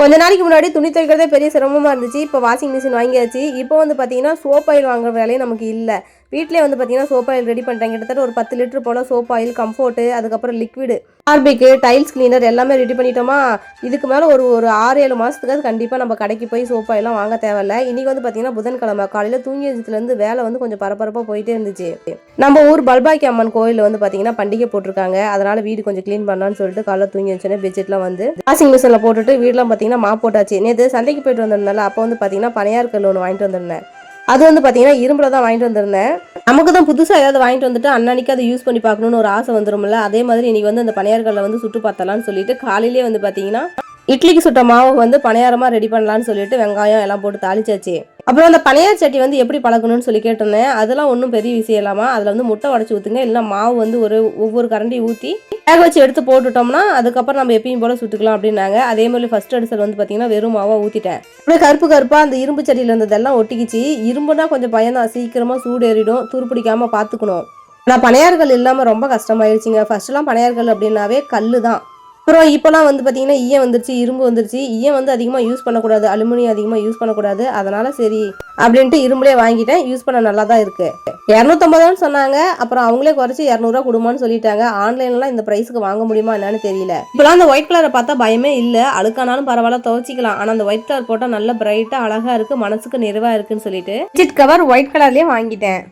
கொஞ்ச நாளைக்கு முன்னாடி துணி துவைக்கிறதே பெரிய சிரமமாக இருந்துச்சு. இப்போ வாஷிங் மிஷின் வாங்கியாச்சு. இப்போ வந்து பார்த்தீங்கன்னா சோப் ஆயில் வாங்குற வேலையும் நமக்கு இல்லை. வீட்டிலே வந்து பார்த்தீங்கன்னா சோப் ஆயில் ரெடி பண்ணிட்டேன். கிட்டத்தட்ட ஒரு 10 லிட்டர் போல் சோப் ஆயில், கம்ஃபோர்ட்டு, அதுக்கப்புறம் லிக்விடு, ஹார்பிக்கு, டைல்ஸ் கிளீனர் எல்லாமே ரெடி பண்ணிட்டோமா. இதுக்கு மேலே ஒரு ஒரு 6-7 மாதத்துக்கு கண்டிப்பாக நம்ம கடைக்கு போய் சோப் ஆயிலாம் வாங்க தேவையில்ல. இன்றைக்கி வந்து பார்த்தீங்கன்னா புதன்கிழமை காலையில் தூங்கி எழுந்ததுலேருந்து வேலை வந்து கொஞ்சம் பரபரப்பாக போயிட்டே இருந்துச்சு. நம்ம ஊர் பல்பாக்கி அம்மன் கோயிலில் வந்து பார்த்தீங்கன்னா பண்டிகை போட்டிருக்காங்க. அதனால் வீடு கொஞ்சம் க்ளீன் பண்ணலான்னு சொல்லிட்டு காலைல தூங்கி வச்சோன்னே பெட்ஷீட்லாம் வந்து வாஷிங் மிஷினில் போட்டுட்டு வீடெலாம் பார்த்தீங்கன்னா மாப் போட்டாச்சு. நேற்று சந்தைக்கு போயிட்டு வந்திருந்தால அப்போ வந்து பார்த்தீங்கன்னா பனையார் கல் ஒன்று வாங்கிட்டு வந்திருந்தேன். அது வந்து பார்த்தீங்கன்னா இரும்புல தான் வாங்கிட்டு வந்திருந்தேன். நமக்கு தான் புதுசாக ஏதாவது வாங்கிட்டு வந்துட்டு அன்னன்னைக்கு அதை யூஸ் பண்ணி பார்க்கணுன்னு ஒரு ஆசை வந்துடும்ல. அதே மாதிரி இன்றைக்கி வந்து அந்த பனையார்களில் வந்து சுட்டு பார்த்தலான்னு சொல்லிட்டு காலையிலேயே வந்து பார்த்தீங்கன்னா இட்லிக்கு சுட்ட மாவு வந்து பனையாரமாக ரெடி பண்ணலான்னு சொல்லிட்டு வெங்காயம் எல்லாம் போட்டு தாளிச்சாச்சு. அப்புறம் அந்த பனையார் சட்டி வந்து எப்படி பழக்கணும்னு சொல்லி கேட்டிருந்தேன். அதெல்லாம் ஒன்றும் பெரிய விஷயம் இல்லாமல் அதில் வந்து முட்டை உடச்சி ஊற்றுங்க, இல்லைனா மாவு வந்து ஒவ்வொரு கரண்டி ஊற்றி வேக வச்சு எடுத்து போட்டுட்டோம்னா அதுக்கப்புறம் நம்ம எப்பயும் போல சுட்டுக்கலாம் அப்படின்னாங்க. அதே மாதிரி ஃபர்ஸ்ட் அடிசல் வந்து பார்த்தீங்கன்னா வெறும் மாவாக ஊற்றிட்டேன். அப்படியே கருப்பாக அந்த இரும்பு சட்டியில் இருந்ததெல்லாம் ஒட்டிக்கிச்சு. இரும்புனா கொஞ்சம் பயந்தான், சீக்கிரமாக சூடு ஏறிடும், துருப்பிடிக்காமல் பார்த்துக்கணும். ஆனால் பனையார்கள் இல்லாமல் ரொம்ப கஷ்டமாயிருச்சுங்க. ஃபர்ஸ்ட்லாம் பனையார்கள் அப்படின்னாவே கல் தான். அப்புறம் இப்போலாம் வந்து பார்த்தீங்கன்னா ஈயம் வந்துருச்சு, இரும்பு வந்துருச்சு. ஈயம் வந்து அதிகமாக யூஸ் பண்ணக்கூடாது, அலுமினியம் அதிகமாக யூஸ் பண்ணக்கூடாது. அதனால சரி அப்படின்ட்டு இரும்புலே வாங்கிட்டேன். யூஸ் பண்ண நல்லா தான் இருக்கு. 250 சொன்னாங்க. அப்புறம் அவங்களே குறைச்சி 200 கொடுமான்னு சொல்லிட்டாங்க. ஆன்லைன்லாம் இந்த ப்ரைஸுக்கு வாங்க முடியுமா என்னன்னு தெரியல. இப்போலாம் அந்த ஒயிட் கலரை பார்த்தா பயமே இல்லை, அழுக்கானாலும் பரவாயில்ல துவைச்சிக்கலாம். ஆனால் அந்த ஒயிட் கலர் போட்டால் நல்ல பிரைட்டாக அழகாக இருக்குது, மனசுக்கு நிறைவாக இருக்குன்னு சொல்லிட்டு பெட்ஷீட் கவர் ஒயிட் கலர்லேயே வாங்கிட்டேன்.